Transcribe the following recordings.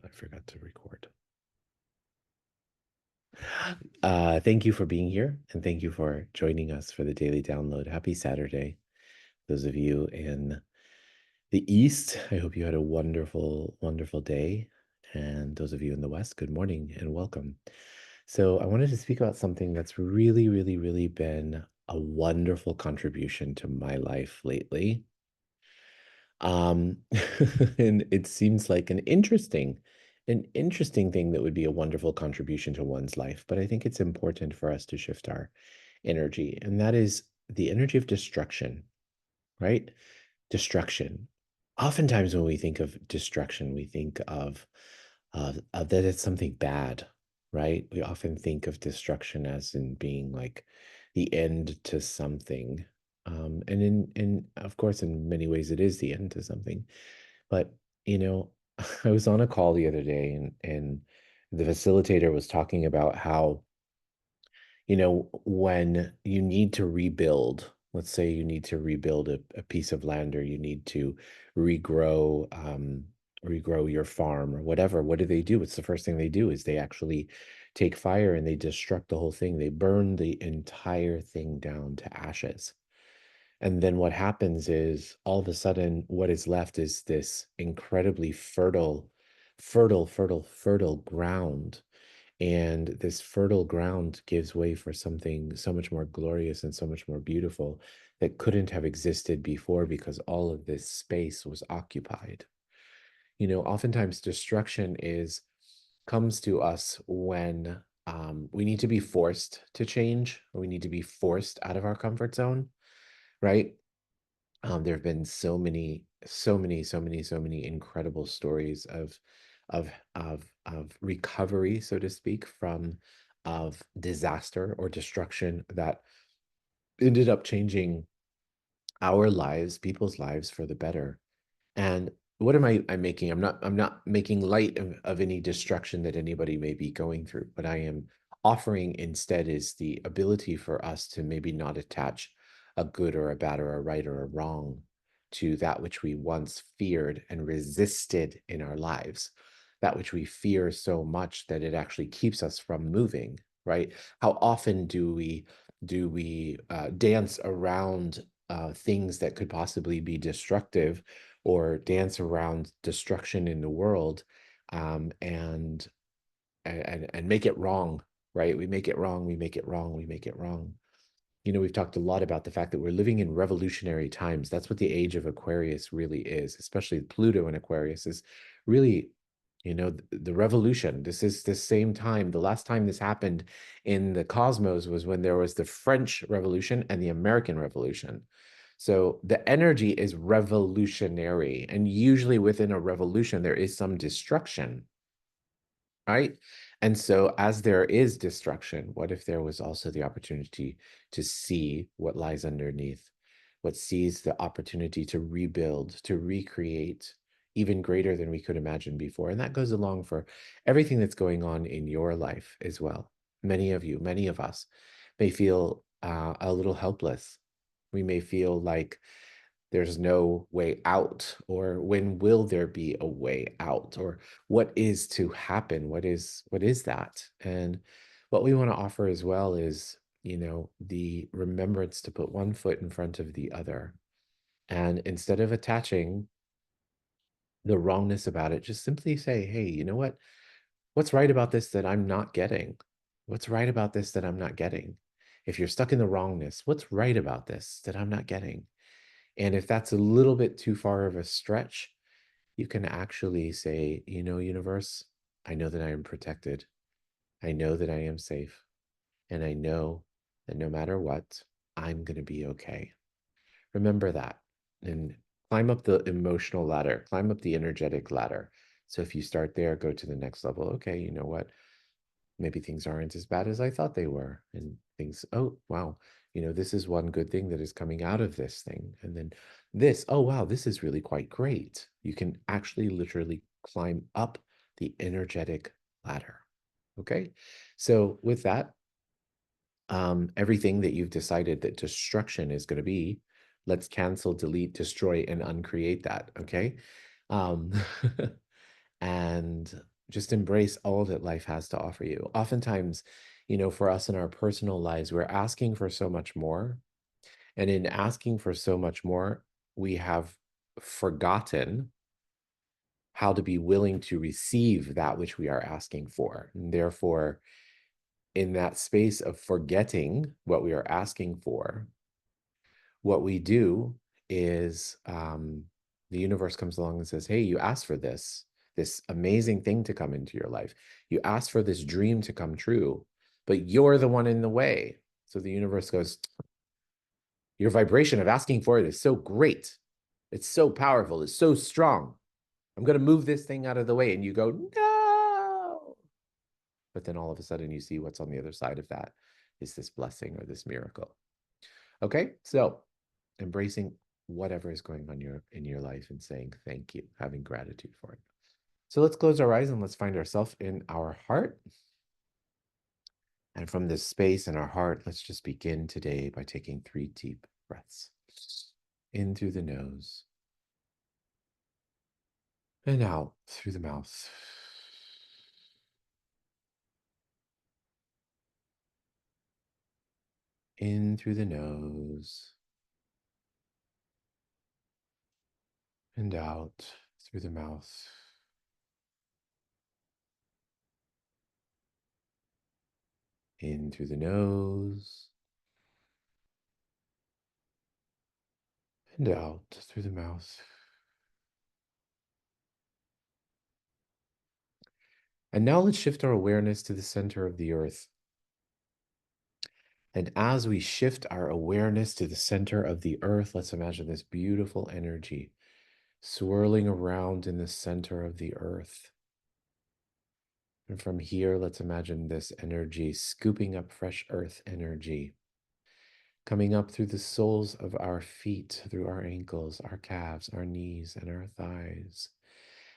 I forgot to record. Thank you for being here, and thank you for joining us for the daily download. Happy Saturday. Those of you in the East, I hope you had a wonderful, wonderful day. And those of you in the West, good morning and welcome. So I wanted to speak about something that's really, really, really been a wonderful contribution to my life lately. Um, and it seems like an interesting thing that would be a wonderful contribution to one's life. But I think it's important for us to shift our energy, and that is the energy of destruction, right? Destruction. Oftentimes, when we think of destruction, we think of that it's something bad, right? We often think of destruction as in being like the end to something. And in of course, in many ways, it is the end to something. But you know, I was on a call the other day, and the facilitator was talking about how, when you need to rebuild, let's say you need to rebuild a piece of land, or you need to regrow regrow your farm or whatever, what do? It's the first thing they do is they actually take fire and they destruct the whole thing. They burn the entire thing down to ashes. And then what happens is all of a sudden what is left is this incredibly fertile ground, and this fertile ground gives way for something so much more glorious and so much more beautiful that couldn't have existed before because all of this space was occupied. Oftentimes destruction is comes to us when we need to be forced to change, or we need to be forced out of our comfort zone, right? There have been so many incredible stories of recovery, so to speak, from of disaster or destruction that ended up changing our lives, people's lives for the better. And what am I making? I'm not making light of any destruction that anybody may be going through. What I am offering instead is the ability for us to maybe not attach a good or a bad or a right or a wrong to that which we once feared and resisted in our lives, that which we fear so much that it actually keeps us from moving, right? How often do we dance around things that could possibly be destructive, or dance around destruction in the world, and make it wrong, right? We make it wrong, we make it wrong, we make it wrong. We've talked a lot about the fact that we're living in revolutionary times. That's what the age of Aquarius really is, especially Pluto in Aquarius is really, the revolution. This is the same time. The last time this happened in the cosmos was when there was the French Revolution and the American Revolution. So the energy is revolutionary. And usually within a revolution, there is some destruction, right? And so as there is destruction, what if there was also the opportunity to see what lies underneath, what sees the opportunity to rebuild, to recreate even greater than we could imagine before? And that goes along for everything that's going on in your life as well. Many of you, many of us may feel a little helpless. We may feel like there's no way out, or when will there be a way out, or what is to happen, what is that? And what we want to offer as well is, the remembrance to put one foot in front of the other, and instead of attaching the wrongness about it, just simply say, hey, you know what's right about this that I'm not getting? What's right about this that I'm not getting? If you're stuck in the wrongness, what's right about this that I'm not getting? And if that's a little bit too far of a stretch, you can actually say, universe, I know that I am protected. I know that I am safe. And I know that no matter what, I'm going to be okay. Remember that, and climb up the emotional ladder, climb up the energetic ladder. So if you start there, go to the next level. Okay, you know what? Maybe things aren't as bad as I thought they were. And things, oh, wow, this is one good thing that is coming out of this thing. And then this, oh, wow, this is really quite great. You can actually literally climb up the energetic ladder. Okay. So with that, everything that you've decided that destruction is going to be, let's cancel, delete, destroy, and uncreate that. Okay. Um, and just embrace all that life has to offer you. Oftentimes, for us in our personal lives, we're asking for so much more. And in asking for so much more, we have forgotten how to be willing to receive that which we are asking for. And therefore, in that space of forgetting what we are asking for, what we do is the universe comes along and says, hey, you asked for this amazing thing to come into your life. You asked for this dream to come true, but you're the one in the way. So the universe goes, your vibration of asking for it is so great. It's so powerful. It's so strong. I'm going to move this thing out of the way. And you go, no. But then all of a sudden you see what's on the other side of that is this blessing or this miracle. Okay, so embracing whatever is going on in your life and saying thank you, having gratitude for it. So let's close our eyes and let's find ourselves in our heart. And from this space in our heart, let's just begin today by taking 3 deep breaths. In through the nose and out through the mouth. In through the nose and out through the mouth. In through the nose and out through the mouth. And now let's shift our awareness to the center of the earth. And as we shift our awareness to the center of the earth, let's imagine this beautiful energy swirling around in the center of the earth. And from here, let's imagine this energy scooping up fresh earth energy, coming up through the soles of our feet, through our ankles, our calves, our knees, and our thighs,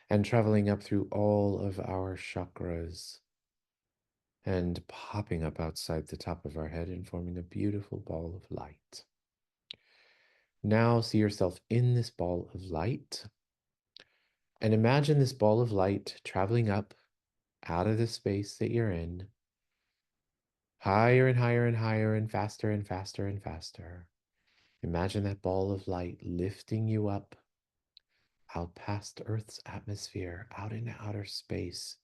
and traveling up through all of our chakras, and popping up outside the top of our head and forming a beautiful ball of light. Now see yourself in this ball of light, and imagine this ball of light traveling up out of the space that you're in, higher and higher and higher and faster and faster and faster. Imagine that ball of light lifting you up out past Earth's atmosphere, out into outer space,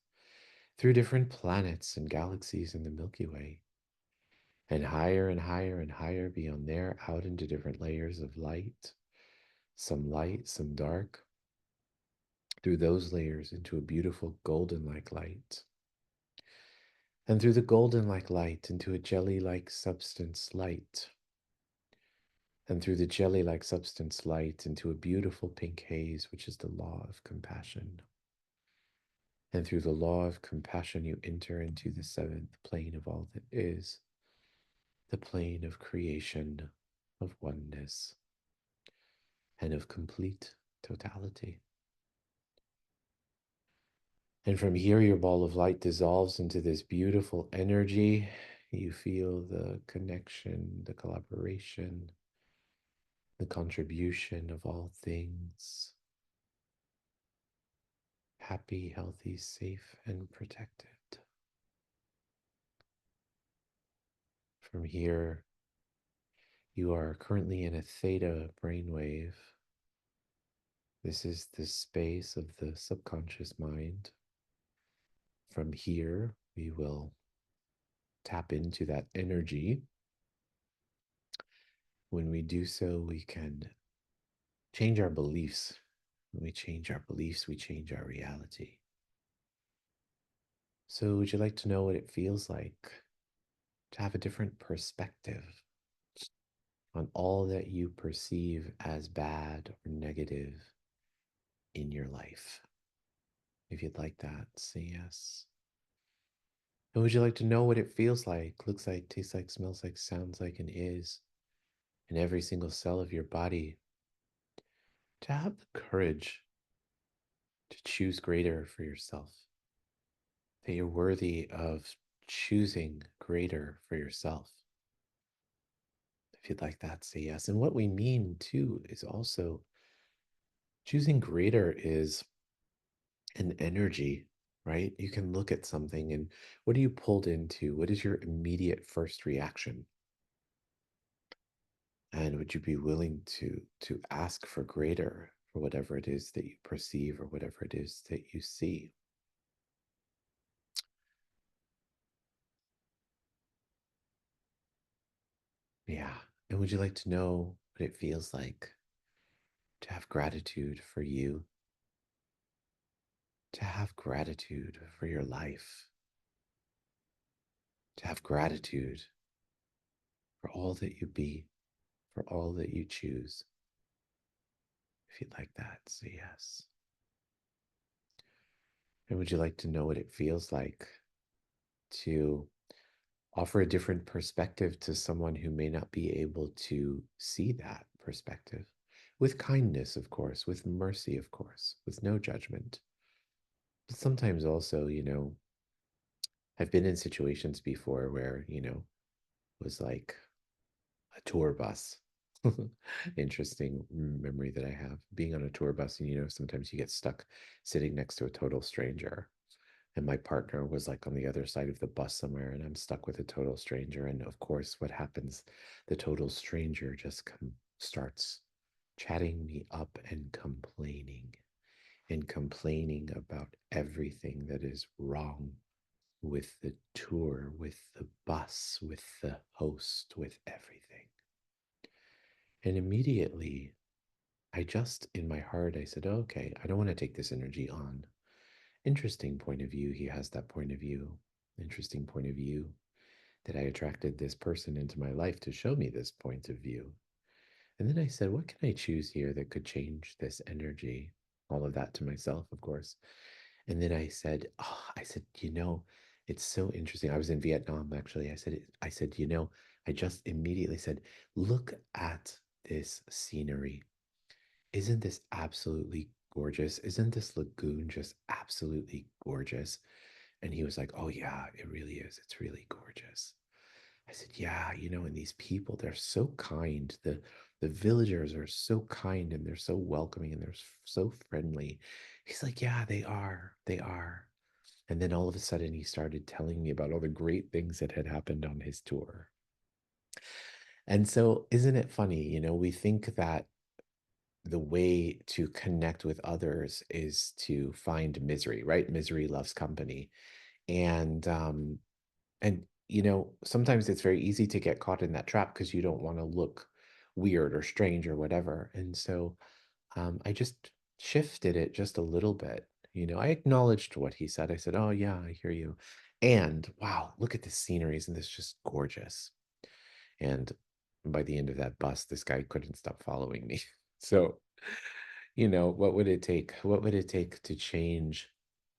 through different planets and galaxies in the Milky Way, and higher and higher and higher beyond there, out into different layers of light, some dark, through those layers into a beautiful golden-like light, and through the golden-like light into a jelly-like substance light, and through the jelly-like substance light into a beautiful pink haze, which is the law of compassion. And through the law of compassion, you enter into the 7th plane of all that is, the plane of creation, of oneness, and of complete totality. And from here, your ball of light dissolves into this beautiful energy. You feel the connection, the collaboration, the contribution of all things. Happy, healthy, safe, and protected. From here, you are currently in a theta brainwave. This is the space of the subconscious mind. From here, we will tap into that energy. When we do so, we can change our beliefs. When we change our beliefs, we change our reality. So, would you like to know what it feels like to have a different perspective on all that you perceive as bad or negative in your life? If you'd like that, say yes. And would you like to know what it feels like, looks like, tastes like, smells like, sounds like, and is in every single cell of your body to have the courage to choose greater for yourself, that you're worthy of choosing greater for yourself? If you'd like that, say yes. And what we mean too is also choosing greater is and energy, right? You can look at something and what are you pulled into? What is your immediate first reaction? And would you be willing to ask for greater for whatever it is that you perceive or whatever it is that you see? Yeah. And would you like to know what it feels like to have gratitude for you, to have gratitude for your life, to have gratitude for all that you be, for all that you choose? If you'd like that, say yes. And would you like to know what it feels like to offer a different perspective to someone who may not be able to see that perspective? With kindness, of course, with mercy, of course, with no judgment. But sometimes also, I've been in situations before where, it was like a tour bus. Interesting memory that I have being on a tour bus, and sometimes you get stuck sitting next to a total stranger. And my partner was like on the other side of the bus somewhere, and I'm stuck with a total stranger. And of course, what happens? The total stranger just starts chatting me up and complaining about everything that is wrong with the tour, with the bus, with the host, with everything. And immediately, I just, in my heart, I said, oh, okay, I don't want to take this energy on. Interesting point of view. He has that point of view. Interesting point of view that I attracted this person into my life to show me this point of view. And then I said, what can I choose here that could change this energy? All of that to myself, of course. And then I said, it's so interesting. I was in Vietnam actually. I said, I just immediately said, look at this scenery. Isn't this absolutely gorgeous? Isn't this lagoon just absolutely gorgeous? And he was like, oh, yeah, it really is. It's really gorgeous. I said, yeah, and these people, they're so kind. The villagers are so kind and they're so welcoming and they're so friendly. He's like, yeah, they are. They are. And then all of a sudden he started telling me about all the great things that had happened on his tour. And so isn't it funny, we think that the way to connect with others is to find misery, right? Misery loves company. And sometimes it's very easy to get caught in that trap because you don't want to look weird or strange or whatever. And so I just shifted it just a little bit. I acknowledged what he said. I said, oh yeah, I hear you. And wow, look at the scenery. Isn't this just gorgeous? And by the end of that bus, this guy couldn't stop following me. So what would it take? What would it take to change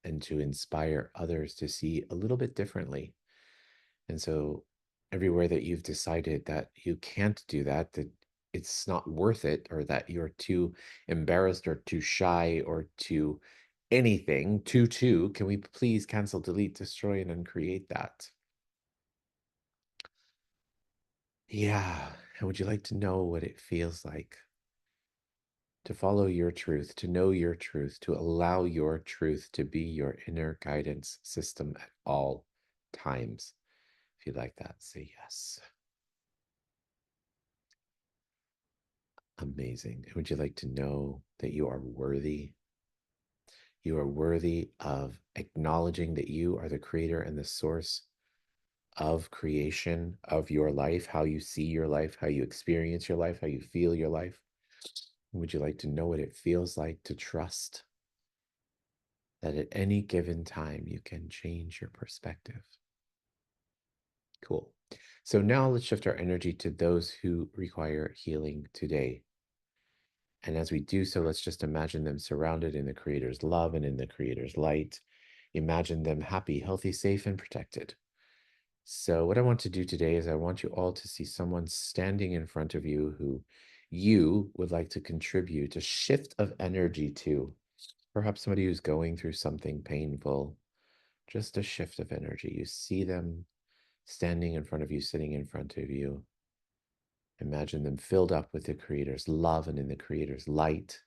and to inspire others to see a little bit differently? And so everywhere that you've decided that you can't do that, that it's not worth it, or that you're too embarrassed or too shy or too anything, can we please cancel, delete, destroy, and uncreate that? Yeah. And would you like to know what it feels like to follow your truth, to know your truth, to allow your truth to be your inner guidance system at all times? If you like that, say yes. Amazing. Would you like to know that you are worthy? You are worthy of acknowledging that you are the creator and the source of creation of your life, how you see your life, how you experience your life, how you feel your life. Would you like to know what it feels like to trust that at any given time you can change your perspective? Cool. So now let's shift our energy to those who require healing today. And as we do so, let's just imagine them surrounded in the Creator's love and in the Creator's light. Imagine them happy, healthy, safe, and protected. So, what I want to do today is I want you all to see someone standing in front of you who you would like to contribute a shift of energy to. Perhaps somebody who's going through something painful, just a shift of energy. You see them standing in front of you, sitting in front of you. Imagine them filled up with the Creator's love and in the Creator's light.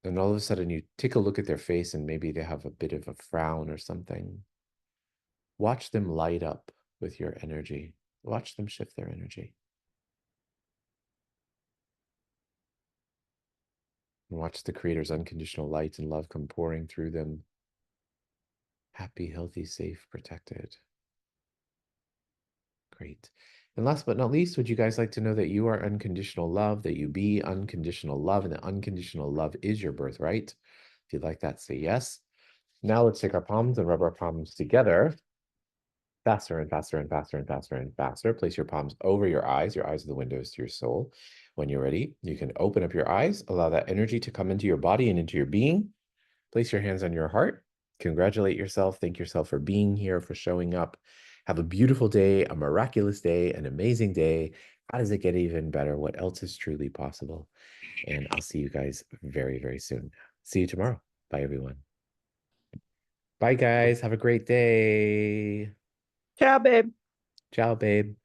And all of a sudden you take a look at their face and maybe they have a bit of a frown or something. Watch them light up with your energy. Watch them shift their energy. And watch the Creator's unconditional light and love come pouring through them. Happy, healthy, safe, protected. Great. And last but not least, would you guys like to know that you are unconditional love, that you be unconditional love, and that unconditional love is your birthright? If you'd like that, say yes. Now let's take our palms and rub our palms together. Faster and faster and faster and faster and faster. Place your palms over your eyes. Your eyes are the windows to your soul. When you're ready, you can open up your eyes, allow that energy to come into your body and into your being. Place your hands on your heart. Congratulate yourself. Thank yourself for being here, for showing up. Have a beautiful day, a miraculous day, an amazing day. How does it get even better? What else is truly possible? And I'll see you guys very, very soon. See you tomorrow. Bye, everyone. Bye, guys. Have a great day. Ciao, babe. Ciao, babe.